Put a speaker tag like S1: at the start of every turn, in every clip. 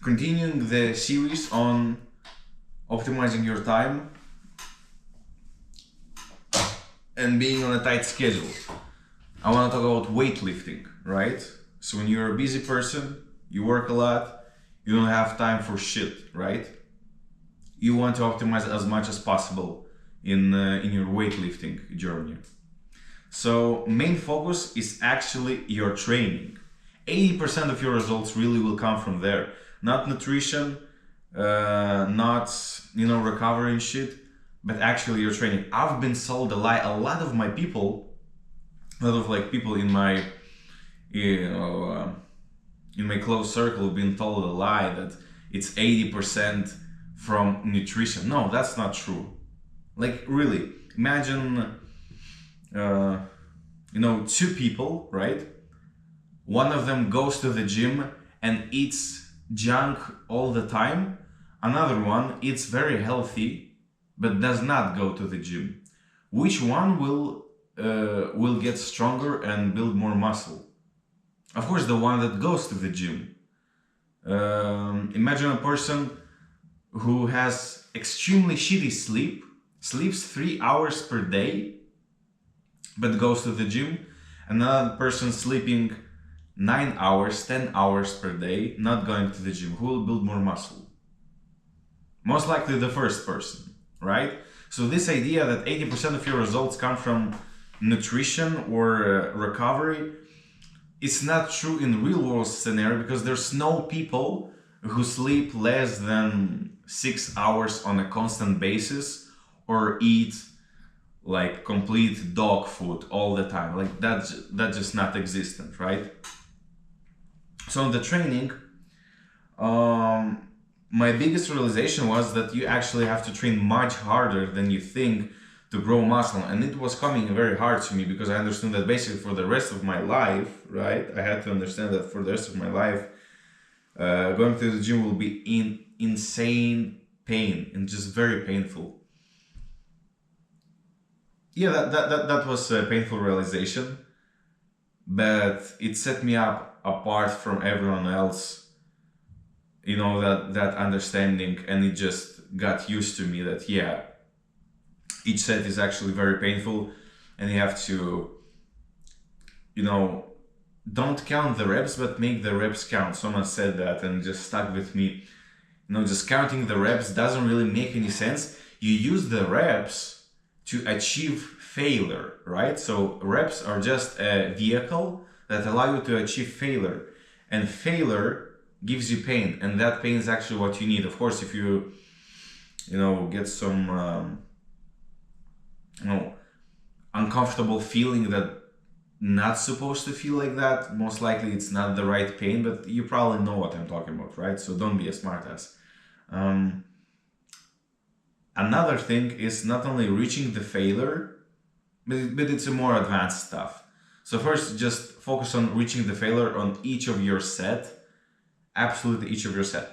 S1: continuing the series on optimizing your time and being on a tight schedule. I want to talk about weightlifting, right? So when you're a busy person, you work a lot, you don't have time for shit, right? You want to optimize as much as possible in your weightlifting journey. So main focus is actually your training. 80% of your results really will come from there. Not nutrition, not recovery and shit, but actually your training. I've been sold a lie. A lot of people in my in my close circle have been told a lie that it's 80% from nutrition. No, that's not true. Like really, imagine two people, right? One of them goes to the gym and eats junk all the time. Another one eats very healthy but does not go to the gym. Which one will get stronger and build more muscle? Of course, the one that goes to the gym. Imagine a person who has extremely shitty sleep, sleeps 3 hours per day, but goes to the gym. Another person sleeping 9 hours, 10 hours per day, not going to the gym. Who will build more muscle? Most likely the first person, right? So this idea that 80% of your results come from nutrition or recovery, it's not true in real world scenario, because there's no people who sleep less than 6 hours on a constant basis or eat like complete dog food all the time. Like that's just not existent, right? So in the training, my biggest realization was that you actually have to train much harder than you think to grow muscle. And it was coming very hard to me because I understood that basically for the rest of my life, right? I had to understand that for the rest of my life, going to the gym will be in insane pain and just very painful. Yeah, that was a painful realization, but it set me up apart from everyone else, that understanding, and it just got used to me that, yeah, each set is actually very painful, and you have to, don't count the reps, but make the reps count. Someone said that and just stuck with me. Just counting the reps doesn't really make any sense. You use the reps to achieve failure, right? So reps are just a vehicle that allow you to achieve failure, and failure gives you pain, and that pain is actually what you need. Of course, if you get some uncomfortable feeling that not supposed to feel like that, most likely it's not the right pain, but you probably know what I'm talking about, right? So don't be a smartass. Another thing is not only reaching the failure, but it's a more advanced stuff. So first, just focus on reaching the failure on each of your set, absolutely each of your set.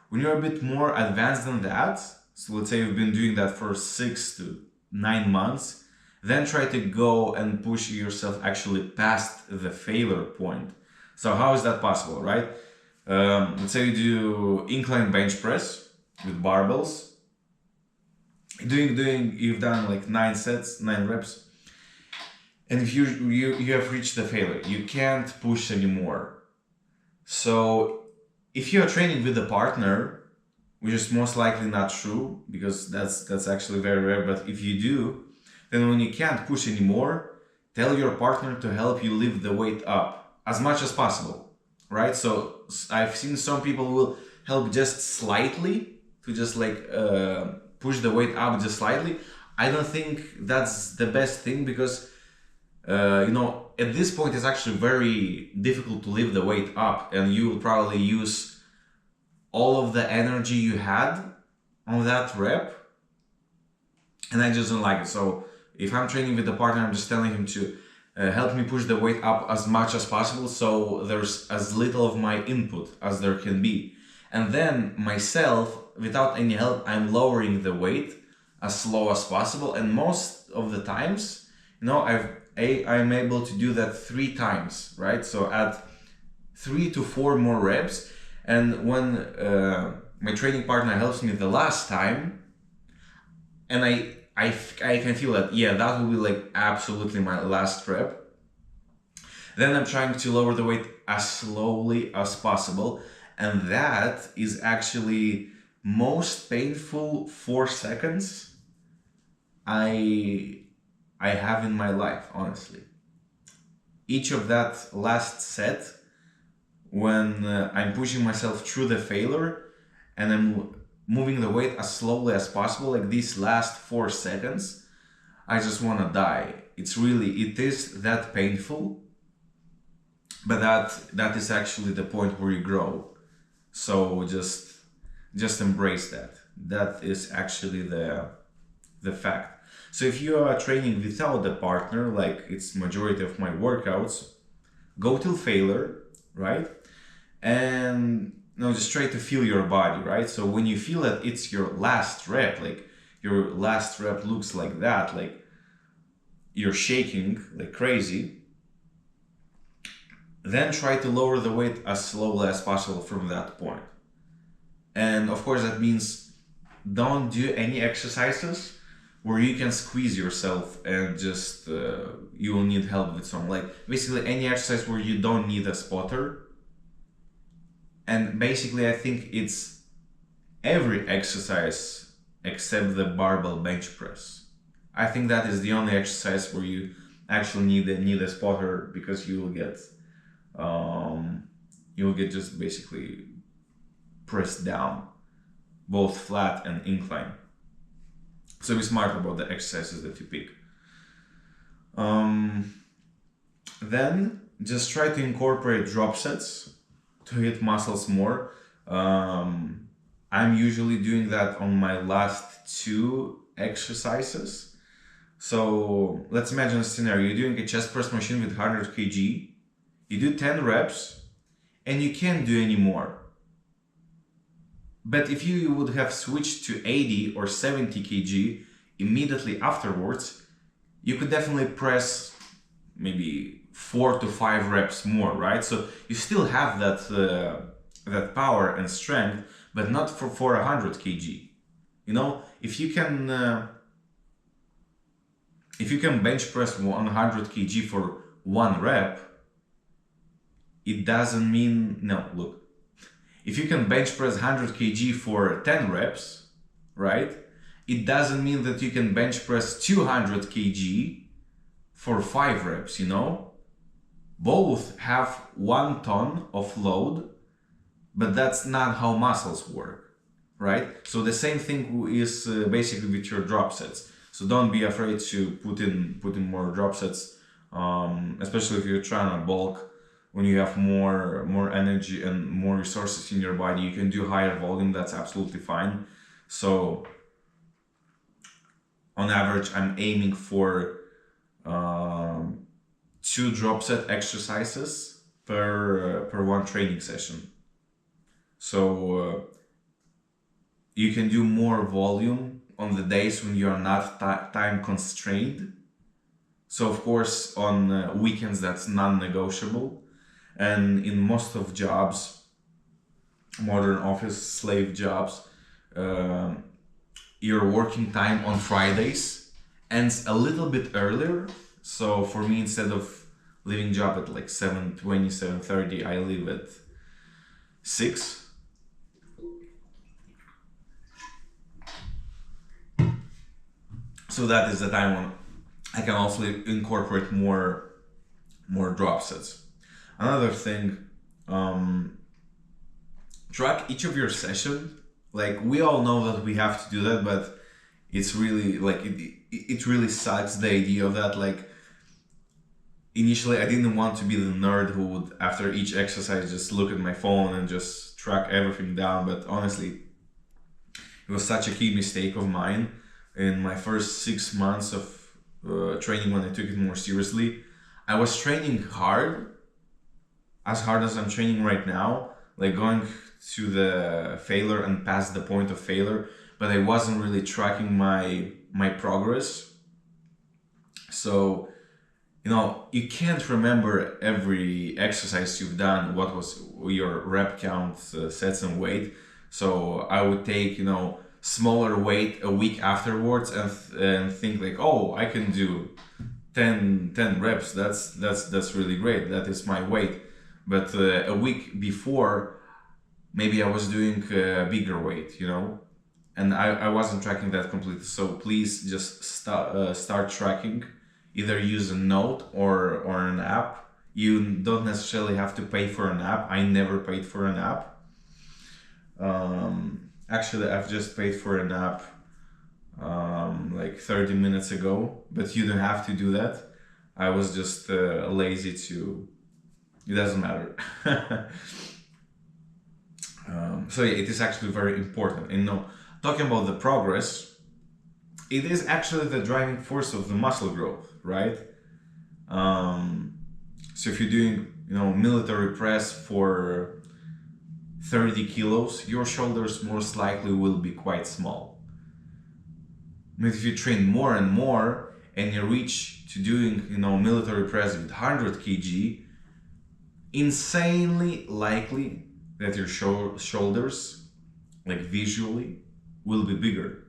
S1: When you're a bit more advanced than that, so let's say you've been doing that for 6 to 9 months, then try to go and push yourself actually past the failure point. So how is that possible, right? Let's say you do incline bench press with barbells. You've done like 9 sets, 9 reps, and if you have reached the failure, you can't push anymore. So if you are training with a partner, which is most likely not true because that's actually very rare, but if you do, then when you can't push anymore, tell your partner to help you lift the weight up as much as possible, right? So I've seen some people will help just slightly to just push the weight up just slightly. I don't think that's the best thing because at this point it's actually very difficult to lift the weight up, and you will probably use all of the energy you had on that rep, and I just don't like it. So if I'm training with a partner, I'm just telling him to help me push the weight up as much as possible, so there's as little of my input as there can be. And then myself, without any help, I'm lowering the weight as slow as possible. And most of the times, I'm able to do that 3 times, right? So add 3 to 4 more reps, And when my training partner helps me the last time, and I can feel that, yeah, that will be like absolutely my last rep, then I'm trying to lower the weight as slowly as possible. And that is actually most painful 4 seconds I have in my life, honestly. Each of that last set, when I'm pushing myself through the failure and I'm moving the weight as slowly as possible, like these last 4 seconds, I just want to die. It is that painful, but that is actually the point where you grow. So just embrace that. That is actually the fact. So if you are training without a partner, like it's majority of my workouts, go till failure, right? And just try to feel your body, right? So when you feel that it's your last rep, like your last rep looks like that, like you're shaking like crazy, then try to lower the weight as slowly as possible from that point. And of course, that means don't do any exercises where you can squeeze yourself and just you will need help with some, like basically any exercise where you don't need a spotter. And basically, I think it's every exercise except the barbell bench press. I think that is the only exercise where you actually need a spotter, because you will get just basically pressed down, both flat and incline. So be smart about the exercises that you pick. Then just try to incorporate drop sets to hit muscles more. I'm usually doing that on my last 2 exercises. So let's imagine a scenario. You're doing a chest press machine with 100 kg. You do 10 reps and you can't do any more. But if you would have switched to 80 or 70 kg immediately afterwards, you could definitely press maybe 4 to 5 reps more, right? So you still have that power and strength, but not for 100 kg. If you can bench press 100 kg for 1 rep, it doesn't mean, no, look, if you can bench press 100 kg for 10 reps, right? It doesn't mean that you can bench press 200 kg for 5 reps, Both have 1 ton of load, but that's not how muscles work, right? So the same thing is basically with your drop sets. So don't be afraid to put in more drop sets, especially if you're trying to bulk. When you have more energy and more resources in your body, you can do higher volume. That's absolutely fine. So on average, I'm aiming for 2 drop set exercises per 1 training session. So you can do more volume on the days when you're not time constrained. So of course on weekends that's non-negotiable. And in most of jobs, modern office slave jobs, your working time on Fridays ends a little bit earlier. So for me, instead of leaving job at like 7:20, 7:30, I leave at 6. So that is the time when I can also incorporate more drop sets. Another thing, track each of your session. Like we all know that we have to do that, but it's really like it really sucks, the idea of that. Like initially I didn't want to be the nerd who would after each exercise just look at my phone and just track everything down, but honestly it was such a key mistake of mine in my first 6 months of training when I took it more seriously. I was training hard as I'm training right now, like going to the failure and past the point of failure, but I wasn't really tracking my progress. So You can't remember every exercise you've done, what was your rep count, sets and weight. So I would take, smaller weight a week afterwards and think like, oh, I can do 10 reps. That's really great. That is my weight. But a week before, maybe I was doing bigger weight, and I wasn't tracking that completely. So please just start tracking. Either use a note or an app. You don't necessarily have to pay for an app. I never paid for an app. Actually, I've just paid for an app like 30 minutes ago, but you don't have to do that. I was just lazy to. It doesn't matter. So yeah, it is actually very important. And talking about the progress, it is actually the driving force of the muscle growth, right? So if you're doing, military press for 30 kilos, your shoulders most likely will be quite small. But if you train more and more and you reach to doing, military press with 100 kg, insanely likely that your shoulders, like visually, will be bigger.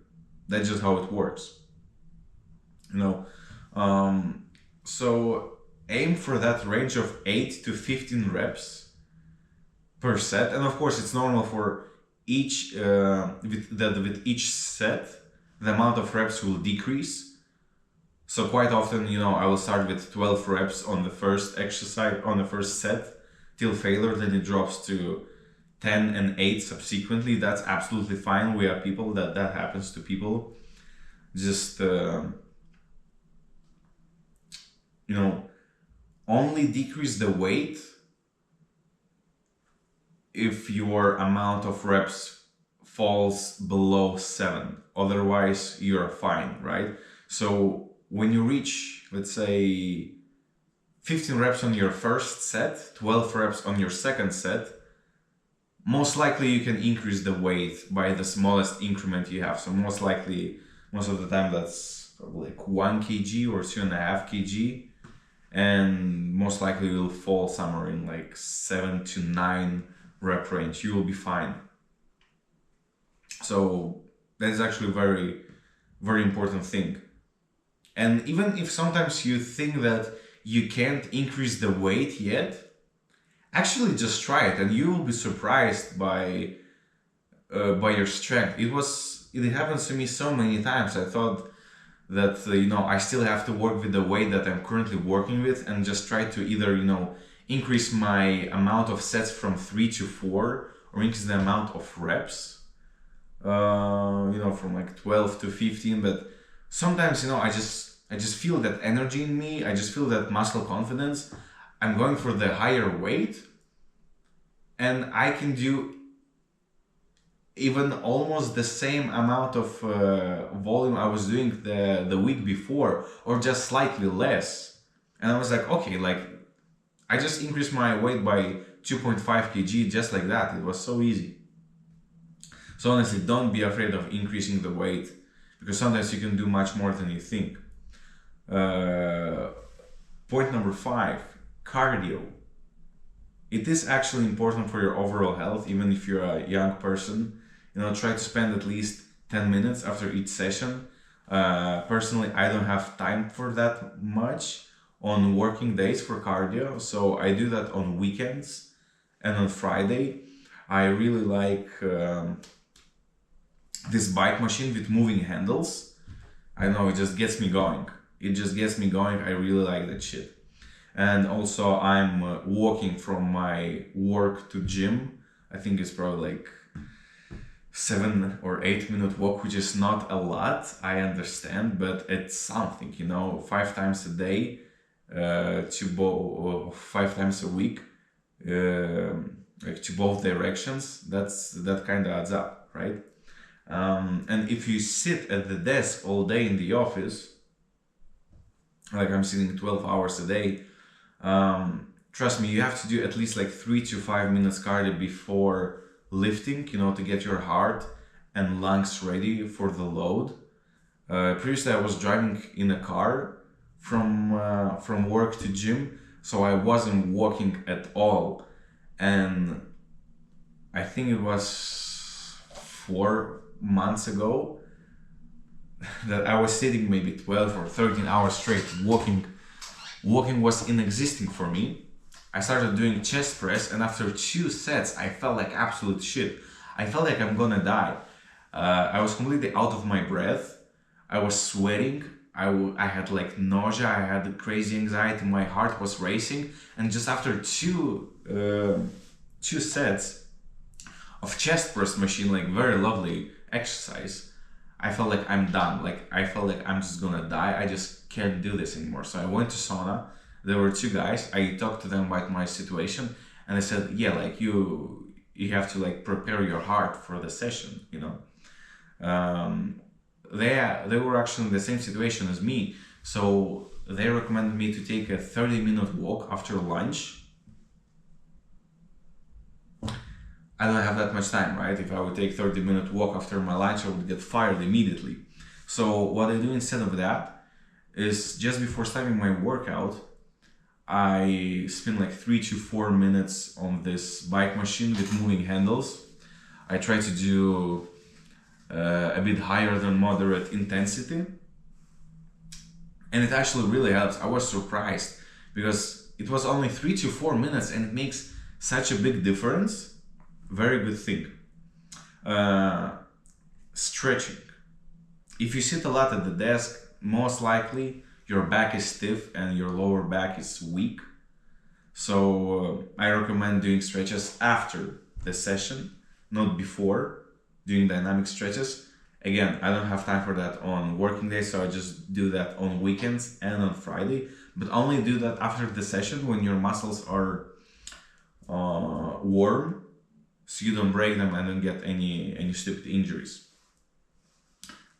S1: That's just how it works. So aim for that range of 8 to 15 reps per set, and of course it's normal for each with each set the amount of reps will decrease. So quite often, I will start with 12 reps on the first exercise, on the first set, till failure, then it drops to 10 and 8 subsequently. That's absolutely fine. We are people that happens to people. Just only decrease the weight if your amount of reps falls below 7. Otherwise, you're fine, right? So when you reach, let's say, 15 reps on your first set, 12 reps on your second set, most likely you can increase the weight by the smallest increment you have. So most likely, most of the time, that's like 1 kg or 2.5 kg. And most likely you'll fall somewhere in like 7 to 9 rep range. You will be fine. So that is actually a very, very important thing. And even if sometimes you think that you can't increase the weight yet, actually just try it and you will be surprised by your strength. It happens to me so many times. I thought that I still have to work with the weight that I'm currently working with, and just try to either increase my amount of sets from 3 to 4, or increase the amount of reps from like 12 to 15. But sometimes I just feel that energy in me. I just feel that muscle confidence. I'm going for the higher weight, and I can do even almost the same amount of volume I was doing the week before, or just slightly less. And I was like, okay, like I just increased my weight by 2.5 kg just like that. It was so easy. So honestly, don't be afraid of increasing the weight, because sometimes you can do much more than you think. Point number 5, cardio. It is actually important for your overall health, even if you're a young person. Try to spend at least 10 minutes after each session. Personally, I don't have time for that much on working days for cardio, so I do that on weekends and on Friday. I really like this bike machine with moving handles. I know, it just gets me going. I really like that shit. And also I'm walking from my work to gym. I think it's probably like 7 or 8 minute walk, which is not a lot, I understand, but it's something, 5 times a day, 5 times a week, like to both directions. That kind of adds up, right? And if you sit at the desk all day in the office, like I'm sitting 12 hours a day, trust me, you have to do at least like 3 to 5 minutes cardio before lifting, to get your heart and lungs ready for the load. Previously I was driving in a car from work to gym, so I wasn't walking at all. And I think it was 4 months ago that I was sitting maybe 12 or 13 hours straight walking. Walking was inexistent for me. I started doing chest press, and after 2 sets, I felt like absolute shit. I felt like I'm gonna die. I was completely out of my breath. I was sweating. I had like nausea. I had crazy anxiety. My heart was racing. And just after two sets of chest press machine, like very lovely exercise, I felt like I'm done. Like I felt like I'm just gonna die. I just can't do this anymore. So I went to sauna. There were 2 guys. I talked to them about my situation, and they said, "Yeah, like you have to like prepare your heart for the session, you know." They were actually in the same situation as me, so they recommended me to take a 30-minute walk after lunch. I don't have that much time, right? If I would take 30-minute walk after my lunch, I would get fired immediately. So what I do instead of that is just before starting my workout, I spend like 3 to 4 minutes on this bike machine with moving handles. I try to do a bit higher than moderate intensity, and it actually really helps. I was surprised because it was only 3 to 4 minutes, and it makes such a big difference. Very good thing. Stretching. If you sit a lot at the desk, most likely your back is stiff and your lower back is weak. So I recommend doing stretches after the session, not before, doing dynamic stretches. Again, I don't have time for that on working days, so I just do that on weekends and on Friday. But only do that after the session when your muscles are warm, so you don't break them and don't get any stupid injuries.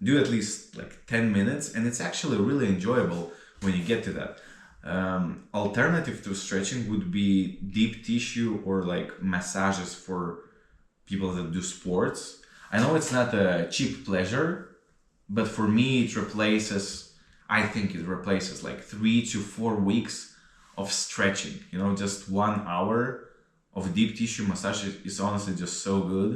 S1: Do at least like 10 minutes, and it's actually really enjoyable when you get to that. Alternative to stretching would be deep tissue or like massages for people that do sports. I know it's not a cheap pleasure, but for me I think it replaces like 3 to 4 weeks of stretching. You know, just 1 hour of deep tissue massage is honestly just so good.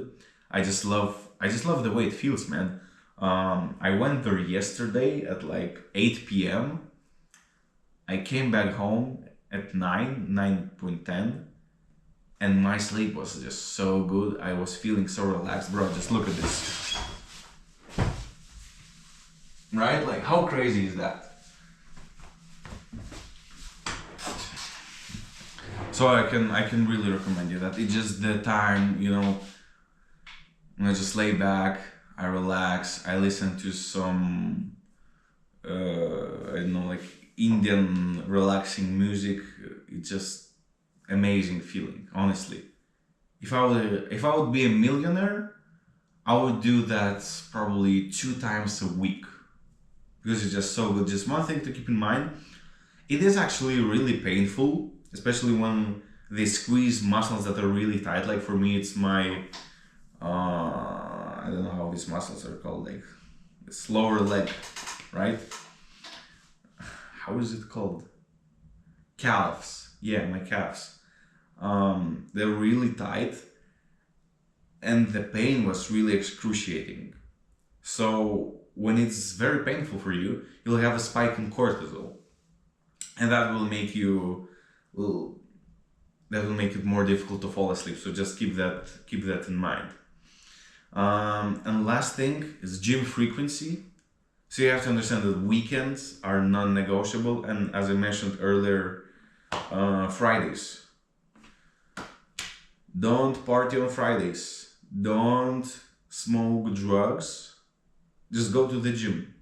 S1: I just love the way it feels, man. I went there yesterday at like 8 p.m. I came back home at 9:10, and my sleep was just so good. I was feeling so relaxed, bro. Just look at this. Right? Like, how crazy is that? So I can really recommend you that. It's just the time, you know, I just lay back, I relax, I listen to some I don't know, like Indian relaxing music. It's just amazing feeling, honestly. If I would be a millionaire, I would do that probably 2 times a week, because it's just so good. Just one thing to keep in mind, it is actually really painful, especially when they squeeze muscles that are really tight. Like for me, it's my I don't know how these muscles are called, like this lower leg, right? How is it called? Calves. Yeah, my calves. They're really tight, and the pain was really excruciating. So when it's very painful for you, you'll have a spike in cortisol, and that will make it more difficult to fall asleep. So just keep that in mind. And last thing is gym frequency. So you have to understand that weekends are non-negotiable, and as I mentioned earlier, Fridays. Don't party on Fridays. Don't smoke drugs. Just go to the gym.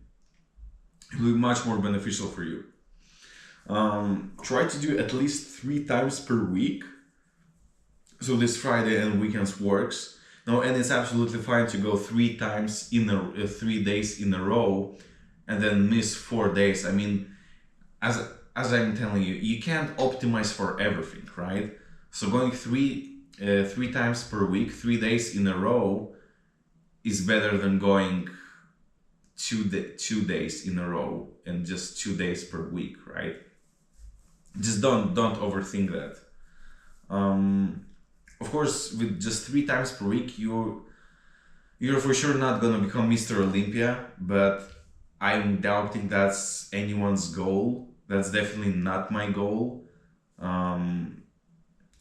S1: It will be much more beneficial for you. Try to do at least 3 times per week. So this Friday and weekends works. No, and it's absolutely fine to go 3 times 3 days in a row, and then miss 4 days. I mean, as I'm telling you, you can't optimize for everything, right? So going 3 times per week, 3 days in a row, is better than going two days in a row and just 2 days per week, right? Just don't overthink that. Of course, with just 3 times per week, you're for sure not gonna become Mr. Olympia, but I'm doubting that's anyone's goal. That's definitely not my goal.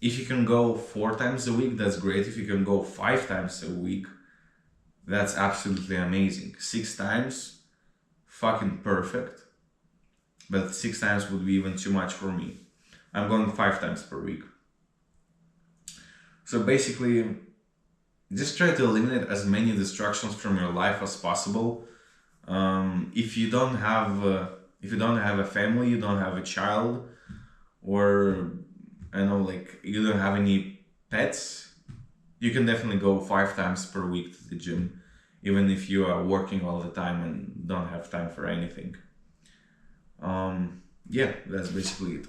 S1: If you can go 4 times a week, that's great. If you can go 5 times a week, that's absolutely amazing. 6 times, fucking perfect. But 6 times would be even too much for me. I'm going 5 times per week. So basically, just try to eliminate as many distractions from your life as possible. If you don't have a family, you don't have a child, or I know, like, you don't have any pets, you can definitely go 5 times per week to the gym, even if you are working all the time and don't have time for anything. Yeah, that's basically it.